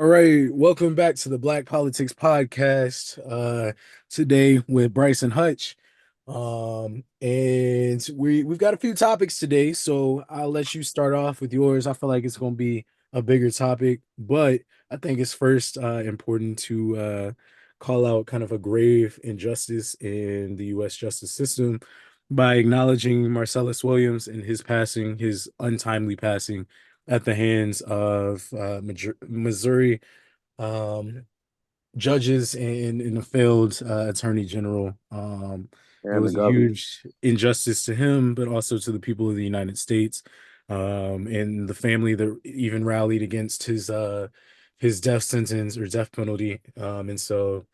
All right, welcome back to the Black Politics Podcast. Today with Bryson Hutch. And we've got a few topics today, so I'll let you start off with yours. I feel like it's gonna be a bigger topic, but I think it's first important to call out kind of a grave injustice in the US justice system by acknowledging Marcellus Williams and his passing, his untimely passing at the hands of Missouri um, judges and a failed attorney general. It And the was a governor. huge injustice to him, but also to the people of the United States, and the family that even rallied against his death sentence or death penalty. And so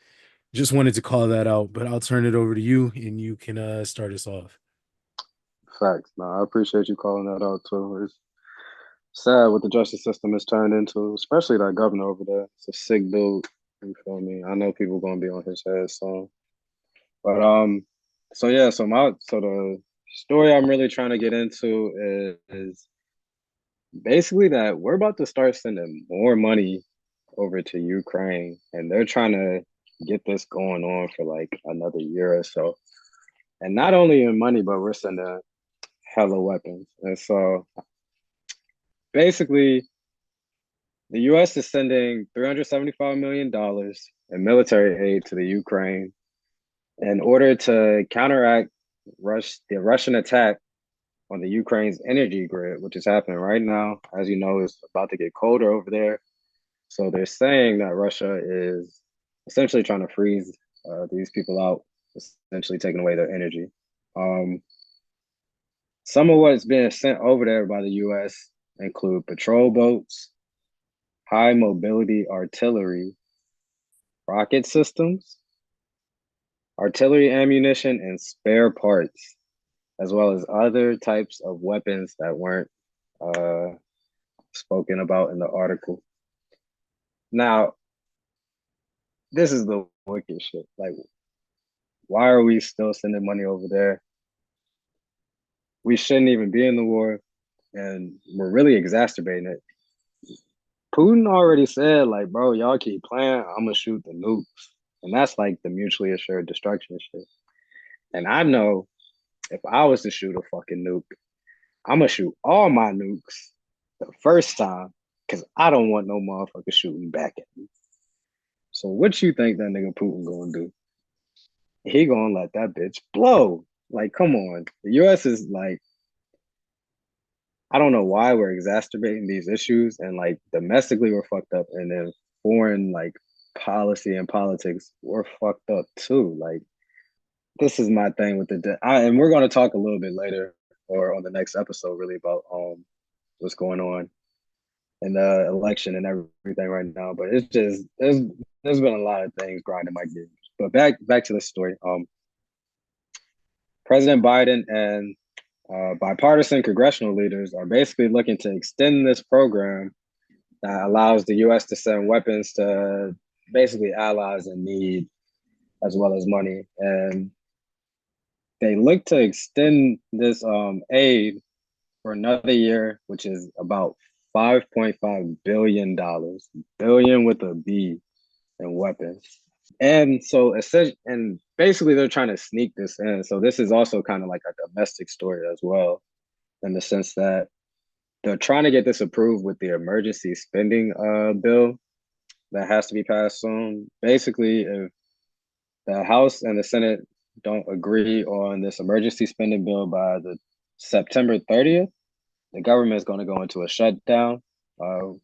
just wanted to call that out, but I'll turn it over to you and you can start us off. Facts. No, I appreciate you calling that out too. It's sad what the justice system has turned into, especially that governor over there. It's a sick dude. You feel me? I know people gonna be on his head soon. But so yeah, so the story I'm really trying to get into is basically that we're about to start sending more money over to Ukraine, and they're trying to get this going on for like another year or so. And not only in money, but we're sending hella weapons. And so basically, the US is sending $375 million in military aid to the Ukraine in order to counteract the Russian attack on the Ukraine's energy grid, which is happening right now. As you know, it's about to get colder over there. So they're saying that Russia is essentially trying to freeze these people out, essentially taking away their energy. Um, some of what's being sent over there by the US include patrol boats, high mobility artillery, rocket systems, artillery ammunition, and spare parts, as well as other types of weapons that weren't uh, spoken about in the article. Now, this is the wicked shit. Like, why are we still sending money over there? We shouldn't even be in the war, and we're really exacerbating it. Putin already said, like, bro, y'all keep playing, I'm gonna shoot the nukes. And that's like the mutually assured destruction shit. And I know if I was to shoot a fucking nuke, I'm gonna shoot all my nukes the first time because I don't want no motherfucker shooting back at me. So what you think that nigga Putin gonna do? He gonna let that bitch blow. Like, come on. The US is like, I don't know why we're exacerbating these issues and like domestically we're fucked up and then foreign like policy and politics we're fucked up too. Like this is my thing with and we're gonna talk a little bit later or on the next episode really about what's going on in the election and everything right now. But it's just there's been a lot of things grinding my gears. But back to the story. President Biden and bipartisan congressional leaders are basically looking to extend this program that allows the U.S. to send weapons to basically allies in need as well as money. And they look to extend this aid for another year, which is about $5.5 billion, billion with a B, in weapons. And so essentially, and basically they're trying to sneak this in. So this is also kind of like a domestic story as well, in the sense that they're trying to get this approved with the emergency spending bill that has to be passed soon. Basically, if the House and the Senate don't agree on this emergency spending bill by the September 30th, the government is going to go into a shutdown.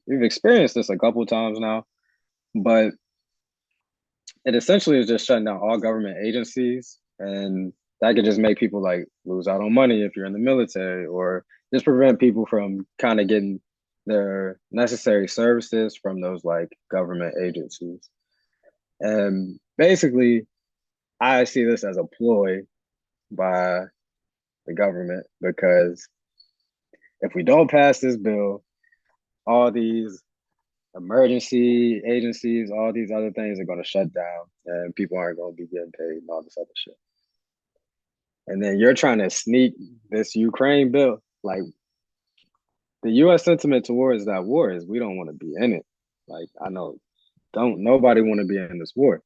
We've experienced this a couple times now, but it essentially is just shutting down all government agencies, and that could just make people like lose out on money if you're in the military, or just prevent people from kind of getting their necessary services from those like government agencies. And basically, I see this as a ploy by the government because if we don't pass this bill, all these emergency agencies, all these other things are going to shut down and people aren't going to be getting paid and all this other shit. And then you're trying to sneak this Ukraine bill. Like the US sentiment towards that war is we don't want to be in it. Like I know, don't nobody want to be in this war,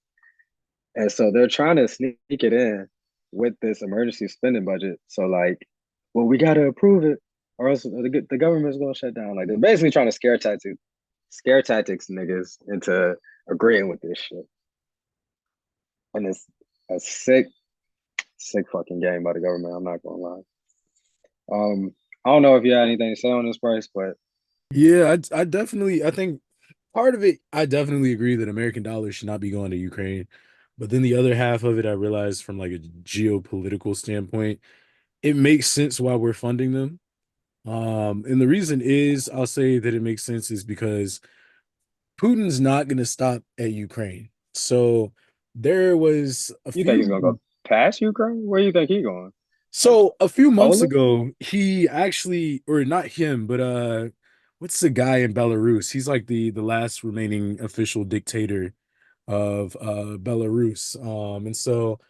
and so they're trying to sneak it in with this emergency spending budget. So like, well, we got to approve it, or else the government's gonna shut down. Like they're basically trying to scare tactics niggas into agreeing with this shit, and it's a sick fucking game by the government. I'm not gonna lie. I don't know if you had anything to say on this price, but Yeah, I definitely I think part of it I definitely agree that American dollars should not be going to Ukraine. But then the other half of it I realized from like a geopolitical standpoint, it makes sense why we're funding them. And the reason is I'll say that it makes sense is because Putin's not going to stop at Ukraine. So there was a you think he's gonna few go past Ukraine? Where do you think he's going? Like so a few months Poland? ago, he actually or not him, but what's the guy in Belarus? He's like the last remaining official dictator of Belarus. And so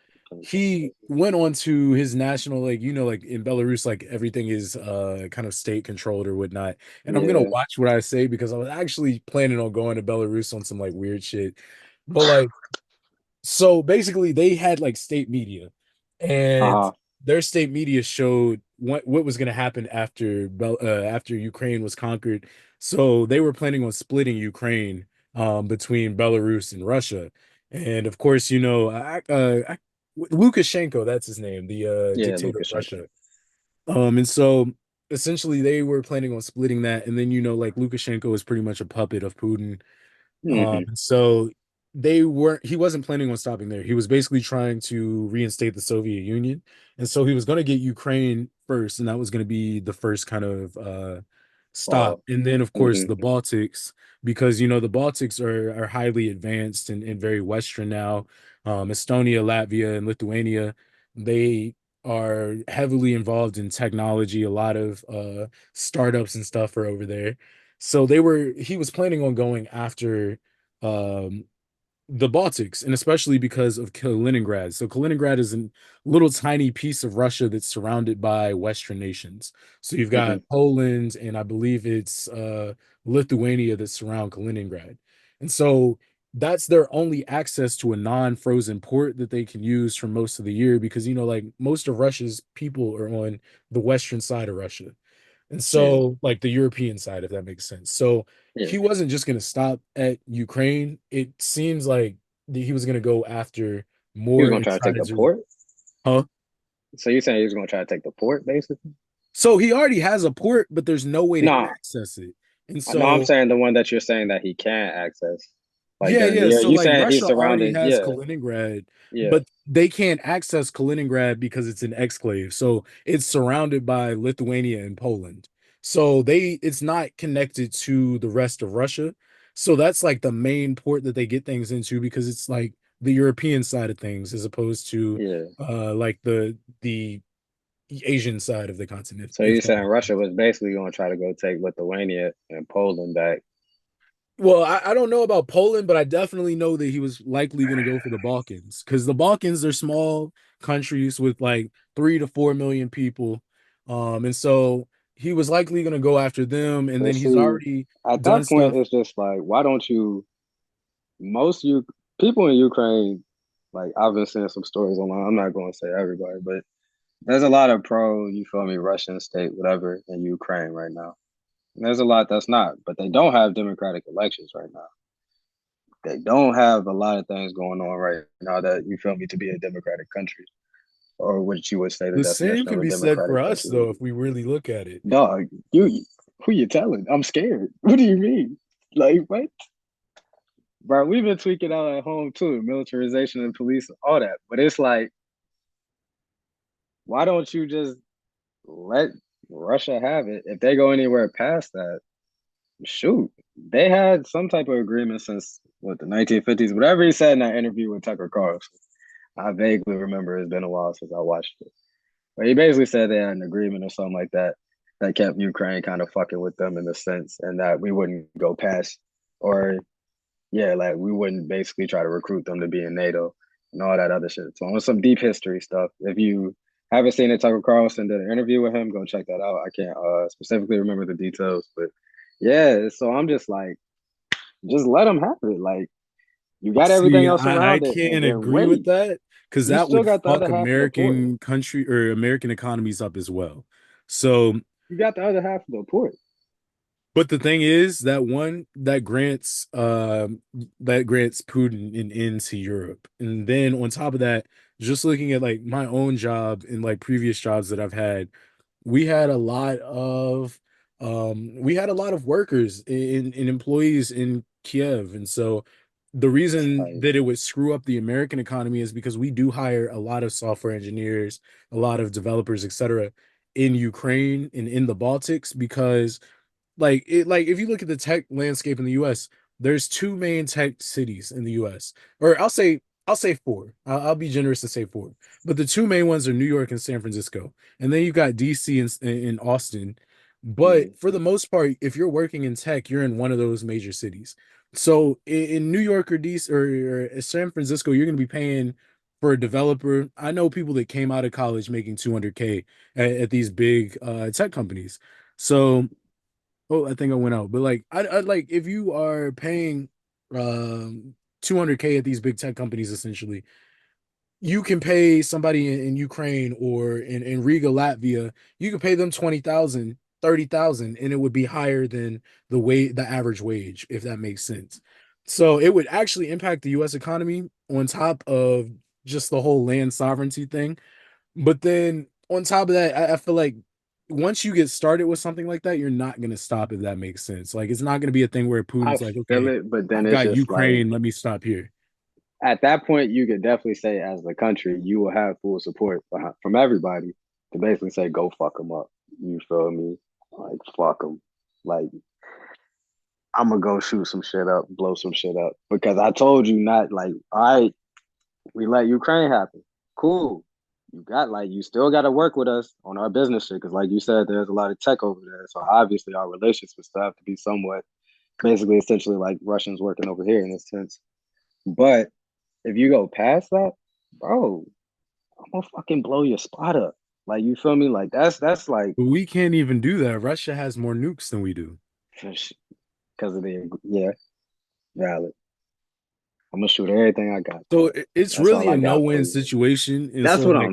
he went on to his national like like in Belarus like everything is kind of state controlled or whatnot. And I'm gonna Yeah. watch what I say because I was actually planning on going to Belarus on some like weird shit. But like so basically they had like state media and Uh-huh. their state media showed what was going to happen after after Ukraine was conquered. So they were planning on splitting Ukraine between Belarus and Russia. And of course, Lukashenko, that's his name, the Yeah, dictator of Lukashenko. Russia. And so essentially they were planning on splitting that and then like Lukashenko is pretty much a puppet of Putin. Hmm. So he wasn't planning on stopping there. He was basically trying to reinstate the Soviet Union. And so he was going to get Ukraine first, and that was going to be the first kind of stop. Well, And then, of course, hmm. the Baltics, because the Baltics are highly advanced and very Western now. Estonia, Latvia, and Lithuania, they are heavily involved in technology. A lot of startups and stuff are over there. So he was planning on going after um the Baltics, and especially because of Kaliningrad. So Kaliningrad is a little tiny piece of Russia that's surrounded by Western nations. So you've Hmm. got Poland and I believe it's Lithuania that surround Kaliningrad. And so that's their only access to a non-frozen port that they can use for most of the year because like most of Russia's people are on the western side of Russia. And Yeah. so, like the European side, if that makes sense. So Yeah. he wasn't just going to stop at Ukraine. It seems like he was going to go after He was more gonna try to take inside the Jersey. port. Huh? So you're saying he was gonna try to take the port, basically? So he already has a port, but there's no way to No, access it. And no, I'm so saying the one that you're saying that he can't access. Like yeah, yeah. So you like saying he's Russia already surrounded? has Yeah, Kaliningrad, yeah, but they can't access Kaliningrad because it's an exclave. So it's surrounded by Lithuania and Poland. So it's not connected to the rest of Russia. So that's like the main port that they get things into because it's like the European side of things as opposed to yeah. like the Asian side of the continent, So if you're that saying makes Russia sense. was basically gonna try to go take Lithuania and Poland back? Well, I don't know about Poland, but I definitely know that he was likely going to go for the Balkans because the Balkans are small countries with like 3 to 4 million people. And so he was likely going to go after them. And But then he's see, already at done that point, stuff. it's just like, why don't you? Most you people in Ukraine, like I've been seeing some stories online. I'm not going to say everybody, but there's a lot of pro, you feel me, Russian state, whatever, in Ukraine right now. And there's a lot that's not, but they don't have democratic elections right now. They don't have a lot of things going on right now that you feel me to be a democratic country, or what you would say the The same definition of can a be said for democratic us, country would though, be. if we really look at it. Dog, you who you telling? I'm scared. What do you mean? Like what? Bro, we've been tweaking out at home too, militarization and police, all that. But it's like, why don't you just let Russia have it? If they go anywhere past that, shoot. They had some type of agreement since what the 1950s, whatever he said in that interview with Tucker Carlson. I vaguely remember it's been a while since I watched it. But he basically said they had an agreement or something like that that kept Ukraine kind of fucking with them in the sense and that we wouldn't go past or yeah, like we wouldn't basically try to recruit them to be in NATO and all that other shit. So on some deep history stuff. If you haven't seen it, Tucker Carlson did an interview with him, go check that out. I can't specifically remember the details, but yeah. So I'm just like, Just let them have it. Like you got everything See, else I around it, and can't then agree with wait. that because You that still would got the fuck other half of the port. American country or American economies up as well. So You got the other half of the port. but the thing is that one that grants Putin an end to Europe. And then on top of that, just looking at like my own job and like previous jobs that I've had, we had a lot of workers in employees in Kiev. And so the reason Like, that it would screw up the American economy is because we do hire a lot of software engineers, a lot of developers, etc., in Ukraine and in the Baltics because like if you look at the tech landscape in the US, there's two main tech cities in the US. Or I'll say four. I'll be generous and say four. But the two main ones are New York and San Francisco. And then you got DC and Austin. But mm, for the most part, if you're working in tech, you're in one of those major cities. So in New York or DC or San Francisco, you're going to be paying for a developer. I know people that came out of college making 200K at these big tech companies. So oh, I think I went out. But like I like if you are paying 200K at these big tech companies essentially, you can pay somebody in Ukraine or in Riga, Latvia, you can pay them 20,000, 30,000, and it would be higher than the average wage, if that makes sense. So it would actually impact the US economy on top of just the whole land sovereignty thing. But then on top of that, I feel like once you get started with something like that, you're not going to stop if that makes sense. Like it's not going to be a thing where I Putin's like, feel okay, it, but then I've it's got just like Ukraine, let me stop here. at that point, you could definitely say, as the country, you will have full support from everybody to basically say, "Go fuck them up." You feel me? Like fuck them. Like I'm gonna go shoot some shit up, blow some shit up because I told you not. Like, all right, we let Ukraine happen. Cool. You got like you still got to work with us on our business shit because, like you said, there's a lot of tech over there. So obviously, our relations would still have to be somewhat, basically, essentially like Russians working over here in a sense. But if you go past that, bro, I'm gonna fucking blow your spot up. Like you feel me? Like that's like But we can't even do that. Russia has more nukes than we do. because of the yeah, valid. I'm gonna shoot everything I got, So dog. it's That's all really I a got for no-win you. situation. And That's so what like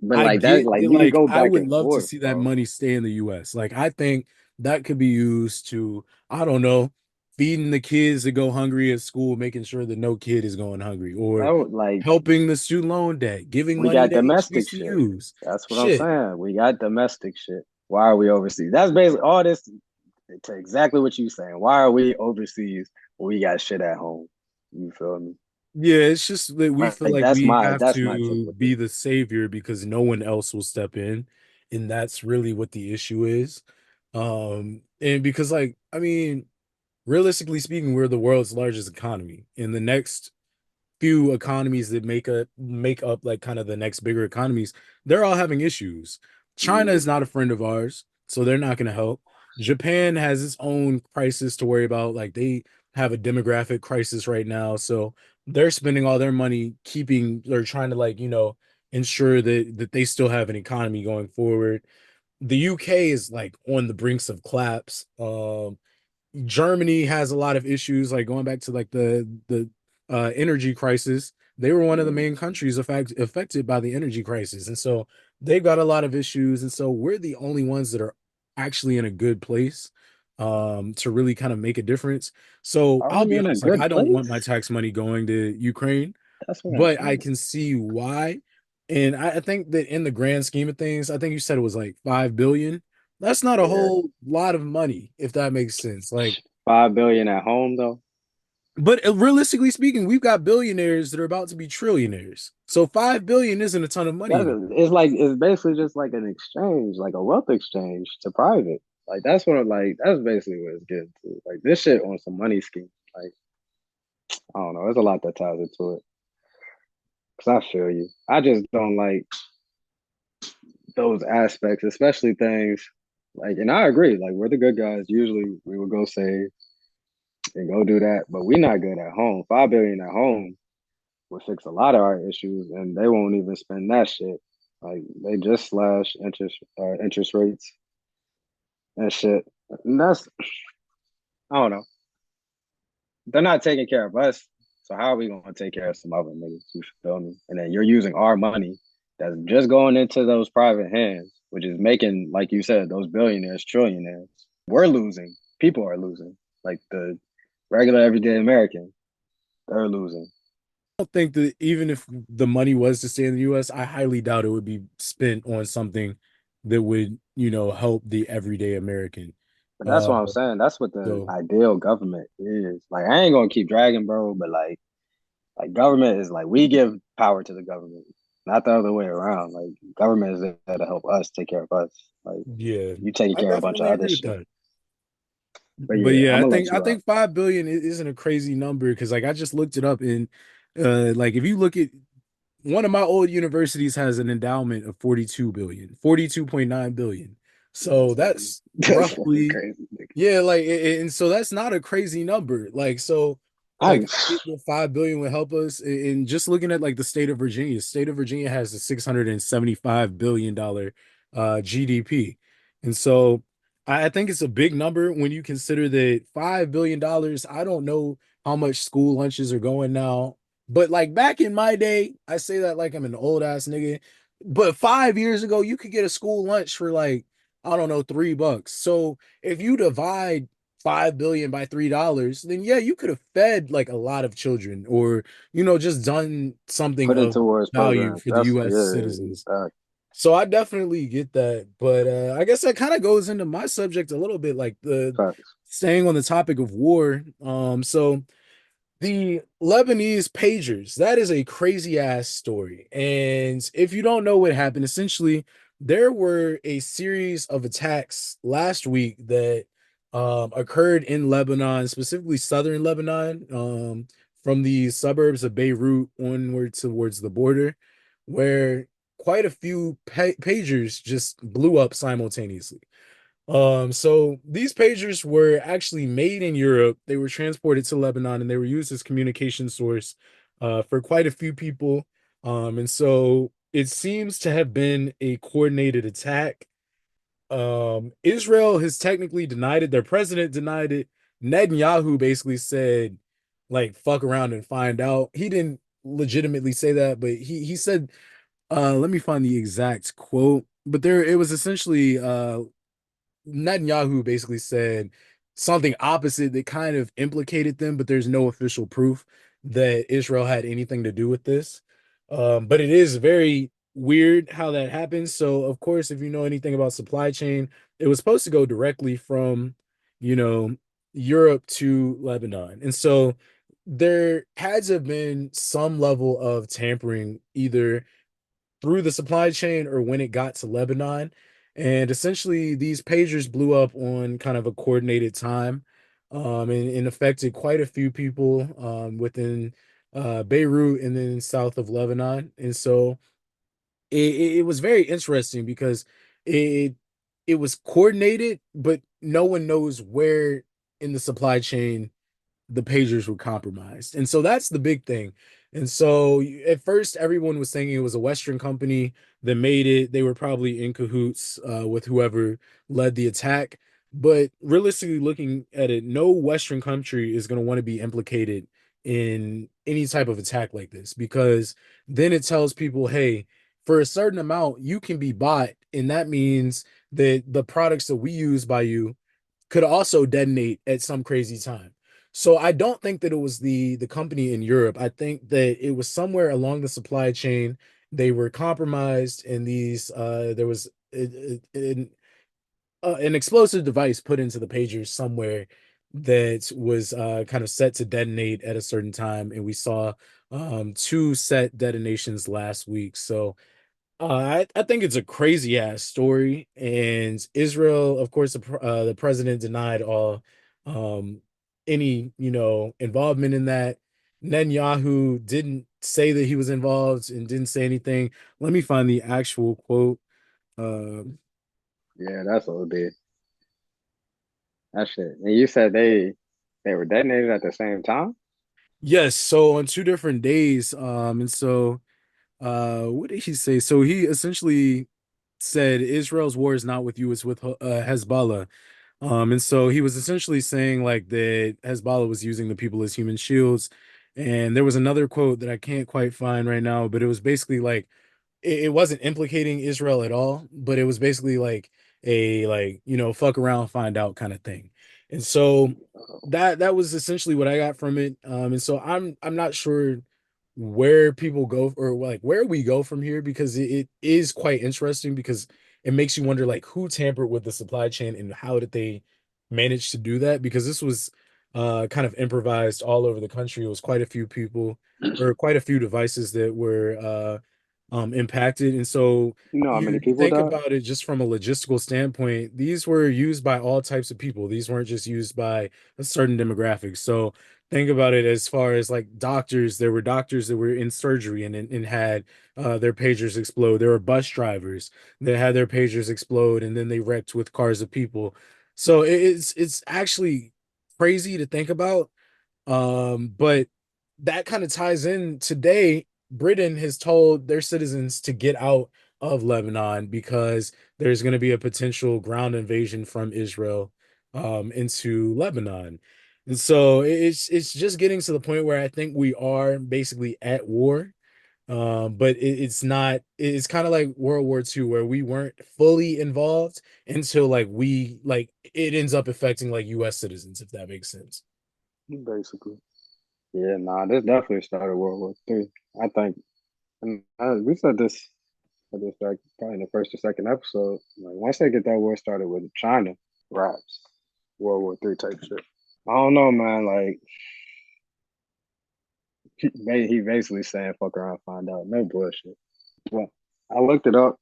but I like that, get like it, we could like go I back would and love to forth, see that bro. money stay in the US. Like I think that could be used to, I don't know, feeding the kids that go hungry at school, making sure that no kid is going hungry, or Bro, like helping the student loan debt, giving we money got to domestic shit. HBCUs. That's what I'm Shit. saying. We got domestic shit. Why are we overseas? That's basically all this to exactly what you saying. Why are we overseas when we got shit at home? You feel me? Yeah, it's just that we feel Like like we have that's my take to with be it. the savior because no one else will step in, and that's really what the issue is. And because like I mean, realistically speaking, we're the world's largest economy. In the next few economies that make up like kind of the next bigger economies, they're all having issues. China Mm. is not a friend of ours, so they're not going to help. Japan has its own crisis to worry about. Like they have a demographic crisis right now, so they're spending all their money keeping or trying to like, ensure that they still have an economy going forward. The UK is like on the brinks of collapse. Germany has a lot of issues, like going back to like the energy crisis. They were one of the Mm. main countries affected by the energy crisis, and so they've got a lot of issues. And so we're the only ones that are actually in a good place to really kind of make a difference. So Are I'll we be in a honest, like good I don't want place? my tax money going to Ukraine, That's what I'm but I saying. can see why. And I think that in the grand scheme of things, I think you said it was like 5 billion. That's not a Yeah. whole lot of money, if that makes sense. Like, 5 billion at home though. but realistically speaking, we've got billionaires that are about to be trillionaires. So 5 billion isn't a ton of money That's anymore. it's like it's basically just like an exchange, like a wealth exchange to private. Like that's what I'm like. That's basically what it's getting to. Like this shit on some money scheme. Like I don't know. There's a lot that ties into it. Cause I feel you. I just don't like those aspects, especially things like. And I agree. Like we're the good guys. Usually we would go save and go do that, but we're not good at home. 5 billion at home will fix a lot of our issues, and they won't even spend that shit. Like they just slash interest rates and shit. And that's I don't know. they're not taking care of us. So how are we gonna take care of some other niggas? You feel me? And then you're using our money that's just going into those private hands, which is making, like you said, those billionaires trillionaires. We're losing. People are losing. Like the regular everyday American, they're losing. Don't think that even if the money was to stay in the US, I highly doubt it would be spent on something that would, help the everyday American. But that's Uh, what I'm saying. That's what the so ideal government is. Like I ain't gonna keep dragging, bro, but like government is like we give power to the government, not the other way around. Like government is there to help us take care of us. Like yeah, you taking I care of a bunch of definitely other agree with shit. that. But But yeah, yeah, I'm I gonna think let I you up. think 5 billion isn't a crazy number because like I just looked it up and like if you look at one of my old universities has an endowment of 42 billion, 42.9 billion. So That's fucking that's that's fucking roughly, crazy. Nigga. yeah, like and so that's not a crazy number. Like so like I I get that 5 billion would help us and just looking at like the state of Virginia has a 675 billion dollar GDP. And so I think it's a big number when you consider that $5 billion. I don't know how much school lunches are going now, but like back in my day, I say that like I'm an old ass nigga. But 5 years ago, you could get a school lunch for like, I don't know, $3. So if you divide 5 billion by $3, then yeah, you could have fed like a lot of children or, just done something put it of towards value programs. for the That's US citizens. yeah. So I definitely get that. But I guess that kind of goes into my subject a little bit, like the Facts. staying on the topic of war. So the Lebanese Pagers, that is a crazy ass story. And if you don't know what happened, essentially, there were a series of attacks last week that occurred in Lebanon, specifically southern Lebanon, from the suburbs of Beirut onward towards the border, where quite a few pagers just blew up simultaneously. So these pagers were actually made in Europe. They were transported to Lebanon and they were used as communication source for quite a few people. And so it seems to have been a coordinated attack. Israel has technically denied it. Their president denied it. Netanyahu basically said, like, fuck around and find out. He didn't legitimately say that, but he said, let me find the exact quote. But there it was essentially Netanyahu basically said something opposite that kind of implicated them, but there's no official proof that Israel had anything to do with this. But it is very weird how that happens. So, of course, if you know anything about supply chain, it was supposed to go directly from, you know, Europe to Lebanon. And so there had to have been some level of tampering either through the supply chain or when it got to Lebanon. And essentially, these pagers blew up on kind of a coordinated time and affected quite a few people within Beirut and then south of Lebanon. And so it was very interesting because it it was coordinated, but no one knows where in the supply chain the pagers were compromised. And so that's the big thing. And so at first, everyone was thinking it was a Western company that made it. They were probably in cahoots with whoever led the attack. But realistically, looking at it, no Western country is going to want to be implicated in any type of attack like this because then it tells people, hey, for a certain amount, you can be bought. And that means that the products that we use by you could also detonate at some crazy time. So I don't think that it was the company in Europe. I think that it was somewhere along the supply chain. They were compromised, and these there was an explosive device put into the pagers somewhere that was kind of set to detonate at a certain time, and we saw two set detonations last week. So I think it's a crazy ass story, and Israel, of course, the president denied all um, any involvement in that. Netanyahu didn't say that he was involved and didn't say anything. Let me find the actual quote. Um, Yeah, that's OD. That shit. And you said they were detonated at the same time? yes, so on two different days, and so what did he say? So he essentially said Israel's war is not with you, it's with Hezbollah. And so he was essentially saying like that Hezbollah was using the people as human shields. And there was another quote that I can't quite find right now, but it was basically like it wasn't implicating Israel at all, but it was basically like a like, fuck around, find out kind of thing. And so that was essentially what I got from it. And so I'm not sure where people go or like where we go from here because it is quite interesting because it makes you wonder like who tampered with the supply chain and how did they manage to do that? Because this was kind of improvised all over the country. It was quite a few people or quite a few devices that were impacted. And so You know how many you people think died? about it just from a logistical standpoint, these were used by all types of people. These weren't just used by a certain demographic. So think about it as far as like doctors, there were doctors that were in surgery and had their pagers explode. There were bus drivers that had their pagers explode and then they wrecked with cars of people. So it's actually crazy to think about. But that kind of ties in today. Britain has told their citizens to get out of Lebanon because there's going to be a potential ground invasion from Israel into Lebanon. And so it's just getting to the point where I think we are basically at war. But it's not, it's kind of like World War II where we weren't fully involved until like we like it ends up affecting like US citizens, if that makes sense. Basically. Yeah, nah, this definitely started World War Three. I think, and we said this like probably in the first or second episode. Like once they get that war started with China, raps, World War Three type shit. I don't know, man. Like he basically saying fuck around, find out. No bullshit. Well, I looked it up.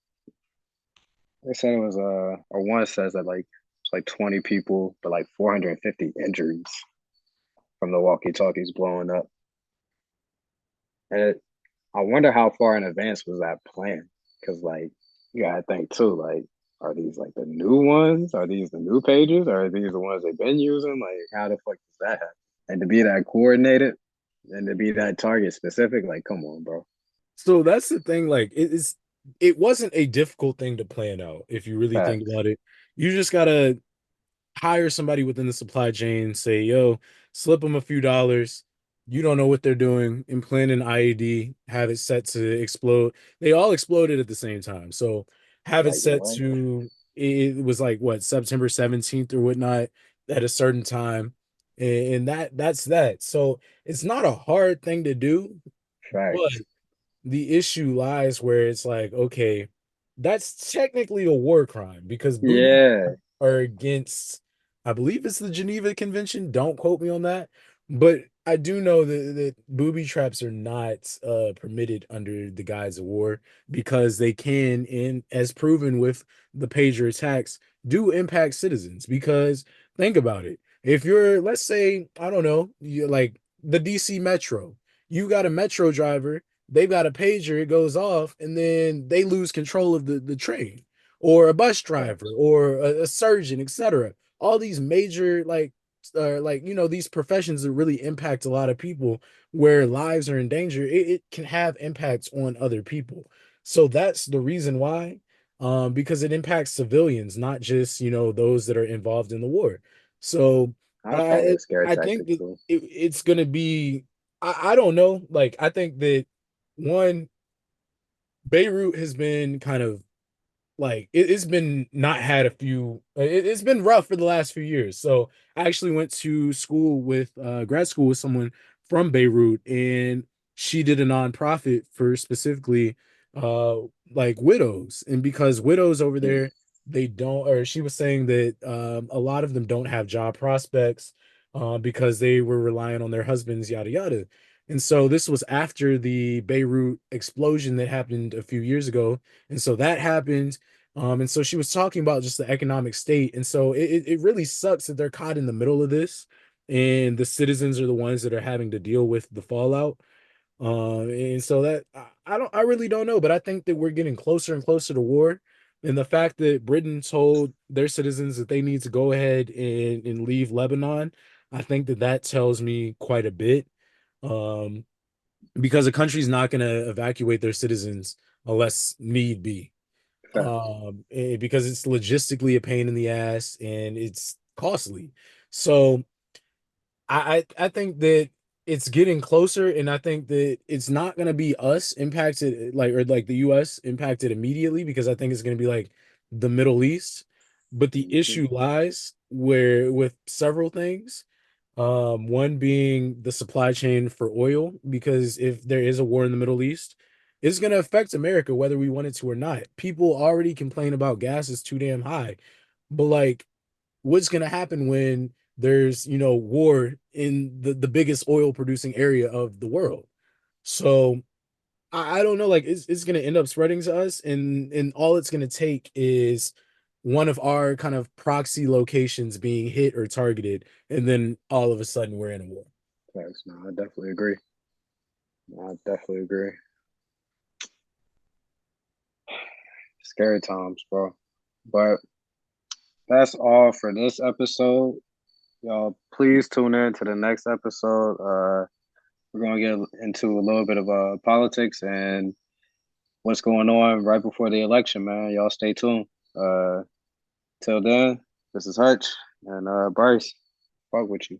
They said it was or one says that like it's like 20 people, but like 450 injuries from the walkie-talkies blowing up. And I wonder how far in advance was that planned? Because like you gotta think too, like are these like the new ones? Are these the new pages? Or are these the ones they've been using? Like how the fuck does that happen? And to be that coordinated and to be that target specific, like come on, bro. So that's the thing, like it wasn't a difficult thing to plan out if you really think Facts. about it. You just gotta hire somebody within the supply chain, say, yo, slip them a few dollars. You don't know what they're doing, implant an IED, have it set to explode. They all exploded at the same time. So have it Like set what? to it was like what, September 17th or whatnot at a certain time. And that's that. So it's not a hard thing to do, but Facts. the issue lies where it's like, okay, that's technically a war crime because booby Yeah. are against, I believe it's the Geneva Convention. Don't quote me on that. But I do know that booby traps are not permitted under the guise of war because they can, in as proven with the pager attacks, do impact citizens. Because think about it. If you're, let's say, I don't know, you're like the DC Metro, you got a Metro driver, they've got a pager, it goes off, and then they lose control of the train or a bus driver Facts. or a surgeon, etc. All these major like these professions that really impact a lot of people where lives are in danger, it can have impacts on other people. So that's the reason why, because it impacts civilians, not just those that are involved in the war. So That's probably I a scare I think tactic that too. it's gonna be, I don't know, like I think that one, Beirut has been kind of like it's been not had a few it's been rough for the last few years. So I actually went to school with grad school with someone from Beirut, and she did a nonprofit for specifically uh like widows. And because widows over Hmm. there, they don't, or she was saying that a lot of them don't have job prospects because they were relying on their husbands, yada yada. And so this was after the Beirut explosion that happened a few years ago. And so that happened. And so she was talking about just the economic state. And so it really sucks that they're caught in the middle of this, and the citizens are the ones that are having to deal with the fallout. And so that I really don't know, but I think that we're getting closer and closer to war. And the fact that Britain told their citizens that they need to go ahead and leave Lebanon, I think that that tells me quite a bit. Um, because a country's not going to evacuate their citizens unless need be, Facts. because it's logistically a pain in the ass, and costly. So I think that it's getting closer, and I think that it's not gonna be us impacted, like, or like the US impacted immediately, because I think it's gonna be like the Middle East. But the Mhm. issue lies where with several things. One being the supply chain for oil, because if there is a war in the Middle East, it's gonna affect America whether we want it to or not. People already complain about gas is too damn high, but like what's going to happen when there's war in the biggest oil producing area of the world? So I don't know, like it's going to end up spreading to us, and all it's going to take is one of our kind of proxy locations being hit or targeted, and then all of a sudden we're in a war. Facts. No, I definitely agree. I definitely agree. Scary times, bro. But that's all for this episode. Y'all, please tune in to the next episode. We're gonna get into a little bit of politics and what's going on right before the election, man. Y'all stay tuned. Uh, till then, this is Hutch and Bryce. Fuck with you.